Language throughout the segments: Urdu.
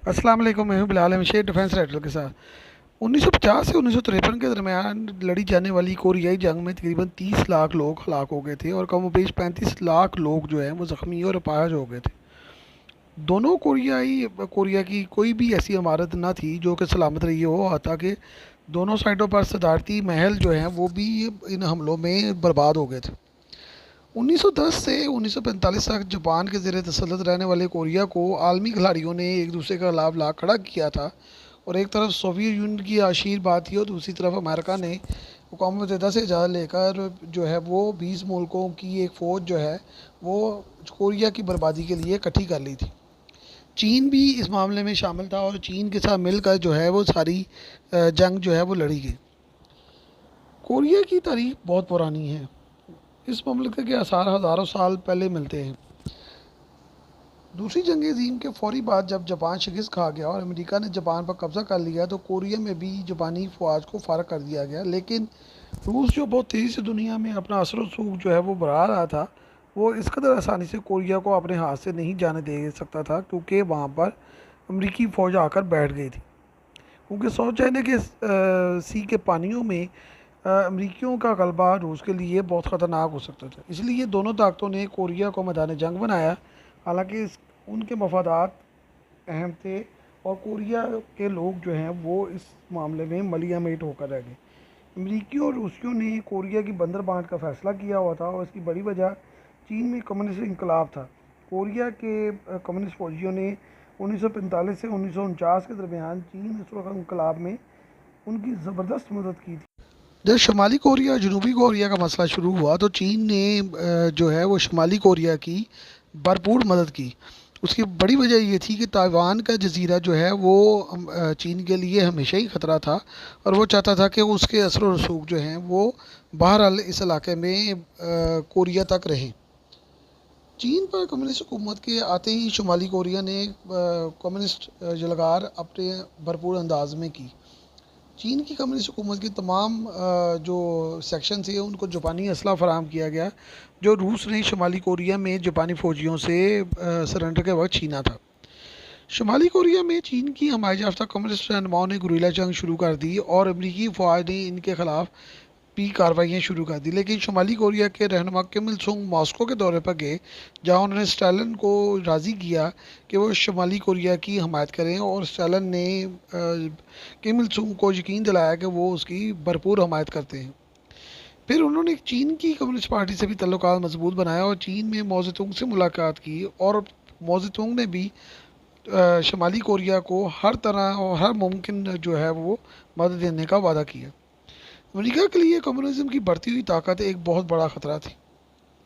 السلام علیکم، میں ہوں بلال ہمشیر ڈیفنس رائٹر کے ساتھ 1950 سے 1953 کے درمیان لڑی جانے والی کوریائی جنگ میں تقریباً 30 لاکھ لوگ ہلاک ہو گئے تھے اور کم و بیش 35 لاکھ لوگ جو ہیں وہ زخمی اور اپاہج ہو گئے تھے۔ دونوں کوریا کی کوئی بھی ایسی عمارت نہ تھی جو کہ سلامت رہی ہو، حتیٰ کہ دونوں سائٹوں پر صدارتی محل جو ہیں وہ بھی ان حملوں میں برباد ہو گئے تھے۔ 1910 سے 1945 تک جاپان کے زیر تسلط رہنے والے کوریا کو عالمی کھلاڑیوں نے ایک دوسرے کے خلاف لا کھڑا کیا تھا، اور ایک طرف سوویت یونین کی عشیر بات تھی اور دوسری طرف امریکہ نے اقوام متحدہ سے اجازت لے کر جو ہے وہ 20 ملکوں کی ایک فوج جو ہے وہ کوریا کی بربادی کے لیے اکٹھی کر لی تھی۔ چین بھی اس معاملے میں شامل تھا اور چین کے ساتھ مل کر جو ہے وہ ساری جنگ جو ہے وہ لڑی گئی۔ کوریا کی تاریخ بہت پرانی ہے۔ اس مملکت کے آثار ہزاروں سال پہلے ملتے ہیں۔ دوسری جنگ عظیم کے فوری بعد جب جاپان شکست کھا گیا اور امریکہ نے جاپان پر قبضہ کر لیا تو کوریا میں بھی جاپانی فوج کو فارغ کر دیا گیا، لیکن روس جو بہت تیزی سے دنیا میں اپنا اثر و رسوخ جو ہے وہ بڑھا رہا تھا، وہ اس قدر آسانی سے کوریا کو اپنے ہاتھ سے نہیں جانے دے سکتا تھا، کیونکہ وہاں پر امریکی فوج آ کر بیٹھ گئی تھی۔ کیونکہ ساؤتھ چائنا کے سی کے پانیوں میں امریکیوں کا غلبہ روس کے لیے بہت خطرناک ہو سکتا تھا، اس لیے دونوں طاقتوں نے کوریا کو میدان جنگ بنایا۔ حالانکہ ان کے مفادات اہم تھے اور کوریا کے لوگ جو ہیں وہ اس معاملے میں ملیہ میٹ ہو کر رہ گئے۔ امریکیوں اور روسیوں نے کوریا کی بندر بانٹ کا فیصلہ کیا ہوا تھا اور اس کی بڑی وجہ چین میں کمیونسٹ انقلاب تھا۔ کوریا کے کمیونسٹ فوجیوں نے 1945 سے 1949 کے درمیان چین اس انقلاب میں ان کی زبردست مدد کی تھی۔ جب شمالی کوریا اور جنوبی کوریا کا مسئلہ شروع ہوا تو چین نے جو ہے وہ شمالی کوریا کی بھرپور مدد کی۔ اس کی بڑی وجہ یہ تھی کہ تائیوان کا جزیرہ جو ہے وہ چین کے لیے ہمیشہ ہی خطرہ تھا، اور وہ چاہتا تھا کہ اس کے اثر و رسوخ جو ہیں وہ بہرحال اس علاقے میں کوریا تک رہیں۔ چین پر کمیونسٹ حکومت کے آتے ہی شمالی کوریا نے کمیونسٹ جلگار اپنے بھرپور انداز میں کی۔ چین کی کمیونسٹ حکومت کی تمام جو سیکشن تھے ان کو جاپانی اسلحہ فراہم کیا گیا، جو روس نے شمالی کوریا میں جاپانی فوجیوں سے سرنڈر کے وقت چھینا تھا۔ شمالی کوریا میں چین کی حمایت یافتہ کمیونسٹ رہنماؤں نے گوریلا جنگ شروع کر دی اور امریکی فوج نے ان کے خلاف بھی کارروائیاں شروع کر دی، لیکن شمالی کوریا کے رہنما کم il سنگ ماسکو کے دورے پر گئے، جہاں انہوں نے اسٹالن کو راضی کیا کہ وہ شمالی کوریا کی حمایت کریں، اور اسٹالن نے کم il سنگ کو یقین دلایا کہ وہ اس کی بھرپور حمایت کرتے ہیں۔ پھر انہوں نے چین کی کمیونسٹ پارٹی سے بھی تعلقات مضبوط بنایا اور چین میں ماؤ زیدونگ سے ملاقات کی، اور ماؤ زیدونگ نے بھی شمالی کوریا کو ہر طرح اور ہر ممکن جو ہے وہ مدد دینے کا وعدہ کیا۔ امریکہ کے لیے کمیونزم کی بڑھتی ہوئی طاقت ایک بہت بڑا خطرہ تھی۔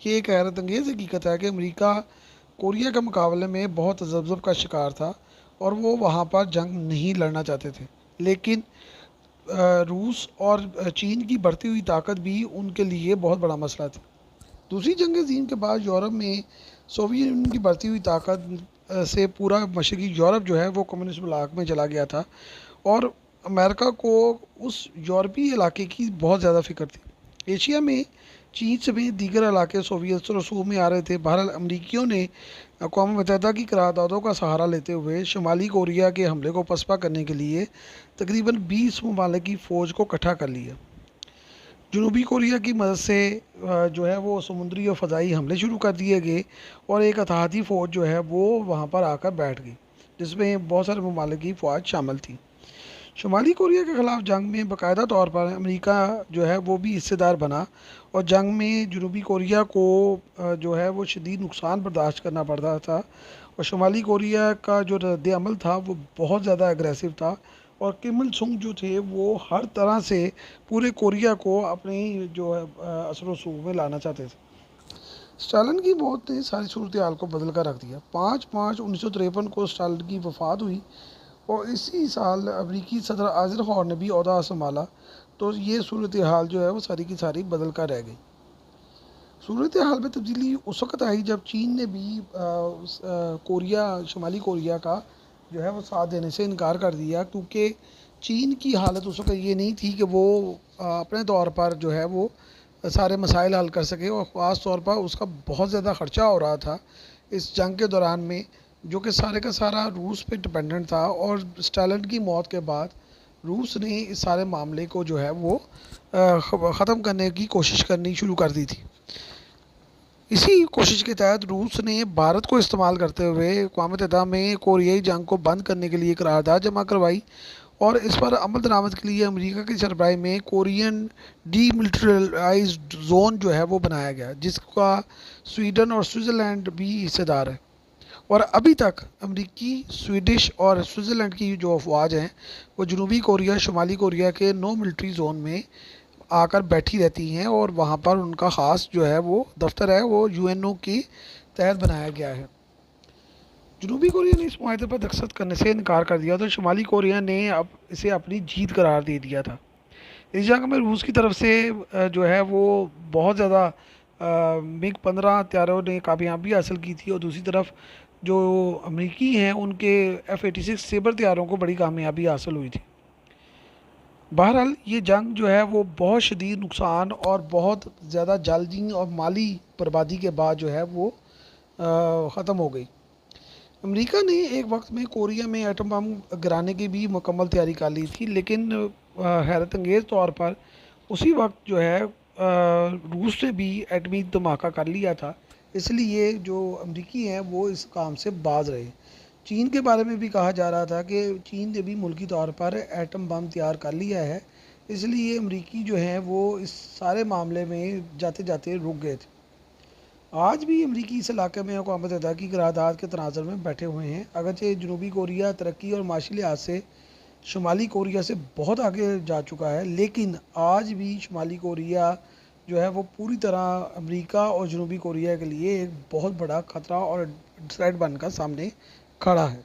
یہ ایک حیرت انگیز حقیقت ہے کہ امریکہ کوریا کے مقابلے میں بہت تذبذب کا شکار تھا اور وہ وہاں پر جنگ نہیں لڑنا چاہتے تھے، لیکن روس اور چین کی بڑھتی ہوئی طاقت بھی ان کے لیے بہت بڑا مسئلہ تھی۔ دوسری جنگ عظیم کے بعد یورپ میں سوویت یونین کی بڑھتی ہوئی طاقت سے پورا مشرقی یورپ جو ہے وہ کمیونسٹ بلاک میں چلا گیا تھا، اور امریکہ کو اس یورپی علاقے کی بہت زیادہ فکر تھی۔ ایشیا میں چین سمیت دیگر علاقے سوویت رسوخ میں آ رہے تھے۔ بہرحال امریکیوں نے اقوام متحدہ کی قراردادوں کا سہارا لیتے ہوئے شمالی کوریا کے حملے کو پسپا کرنے کے لیے تقریباً 20 ممالک کی فوج کو اکٹھا کر لیا۔ جنوبی کوریا کی مدد سے جو ہے وہ سمندری اور فضائی حملے شروع کر دیے گئے، اور ایک اتحادی فوج جو ہے وہ وہاں پر آ کر بیٹھ گئی، جس میں بہت سارے ممالک کی فوج شامل تھی۔ شمالی کوریا کے خلاف جنگ میں باقاعدہ طور پر امریکہ جو ہے وہ بھی حصے دار بنا، اور جنگ میں جنوبی کوریا کو جو ہے وہ شدید نقصان برداشت کرنا پڑتا تھا، اور شمالی کوریا کا جو رد عمل تھا وہ بہت زیادہ اگریسو تھا، اور کم il سنگ جو تھے وہ ہر طرح سے پورے کوریا کو اپنی جو ہے اثر و رسوخ میں لانا چاہتے تھے۔ اسٹالن کی موت نے ساری صورتحال کو بدل کر رکھ دیا۔ 5 مارچ 1953 کو اسٹالن کی وفات ہوئی، اور اسی سال امریکی صدر آئزنہاور نے بھی عہدہ سنبھالا، تو یہ صورتحال جو ہے وہ ساری کی ساری بدل کر رہ گئی۔ صورتحال میں تبدیلی اس وقت آئی جب چین نے بھی شمالی کوریا کا جو ہے وہ ساتھ دینے سے انکار کر دیا، کیونکہ چین کی حالت اس وقت یہ نہیں تھی کہ وہ اپنے طور پر جو ہے وہ سارے مسائل حل کر سکے، اور خاص طور پر اس کا بہت زیادہ خرچہ ہو رہا تھا اس جنگ کے دوران میں، جو کہ سارے کا سارا روس پہ ڈپینڈنٹ تھا، اور اسٹالن کی موت کے بعد روس نے اس سارے معاملے کو جو ہے وہ ختم کرنے کی کوشش کرنی شروع کر دی تھی۔ اسی کوشش کے تحت روس نے بھارت کو استعمال کرتے ہوئے اقوام متحدہ میں کوریائی جنگ کو بند کرنے کے لیے قرارداد جمع کروائی، اور اس پر عمل درآمد کے لیے امریکہ کی سربراہی میں کورین ڈی ملٹریلائزڈ زون جو ہے وہ بنایا گیا، جس کا سویڈن اور سوئٹزرلینڈ بھی حصہ دار ہے۔ اور ابھی تک امریکی، سویڈش اور سوئٹزرلینڈ کی جو افواج ہیں وہ جنوبی کوریا، شمالی کوریا کے نو ملٹری زون میں آ کر بیٹھی رہتی ہیں، اور وہاں پر ان کا خاص جو ہے وہ دفتر ہے، وہ UNO کی تحت بنایا گیا ہے۔ جنوبی کوریا نے اس معاہدے پر دستخط کرنے سے انکار کر دیا تو شمالی کوریا نے اب اسے اپنی جیت قرار دے دیا تھا۔ اس جنگ میں روس کی طرف سے جو ہے وہ بہت زیادہ MiG-15 طیاروں نے کامیابی حاصل کی تھی، اور دوسری طرف جو امریکی ہیں ان کے F-86 سیبر طیاروں کو بڑی کامیابی حاصل ہوئی تھی۔ بہرحال یہ جنگ جو ہے وہ بہت شدید نقصان اور بہت زیادہ جانبی اور مالی بربادی کے بعد جو ہے وہ ختم ہو گئی۔ امریکہ نے ایک وقت میں کوریا میں ایٹم بم گرانے کی بھی مکمل تیاری کر لی تھی، لیکن حیرت انگیز طور پر اسی وقت جو ہے روس نے بھی ایٹمی دھماکہ کر لیا تھا، اس لیے جو امریکی ہیں وہ اس کام سے باز رہے۔ چین کے بارے میں بھی کہا جا رہا تھا کہ چین نے بھی ملکی طور پر ایٹم بم تیار کر لیا ہے، اس لیے امریکی جو ہیں وہ اس سارے معاملے میں جاتے جاتے رک گئے تھے۔ آج بھی امریکی اس علاقے میں اقوام متحدہ کی قرارداد کے تناظر میں بیٹھے ہوئے ہیں، اگرچہ جنوبی کوریا ترقی اور معاشی لحاظ سے شمالی کوریا سے بہت آگے جا چکا ہے، لیکن آج بھی شمالی کوریا جو ہے وہ پوری طرح امریکہ اور جنوبی کوریا کے لیے ایک بہت بڑا خطرہ اور تھریٹ بن کر سامنے کھڑا ہے۔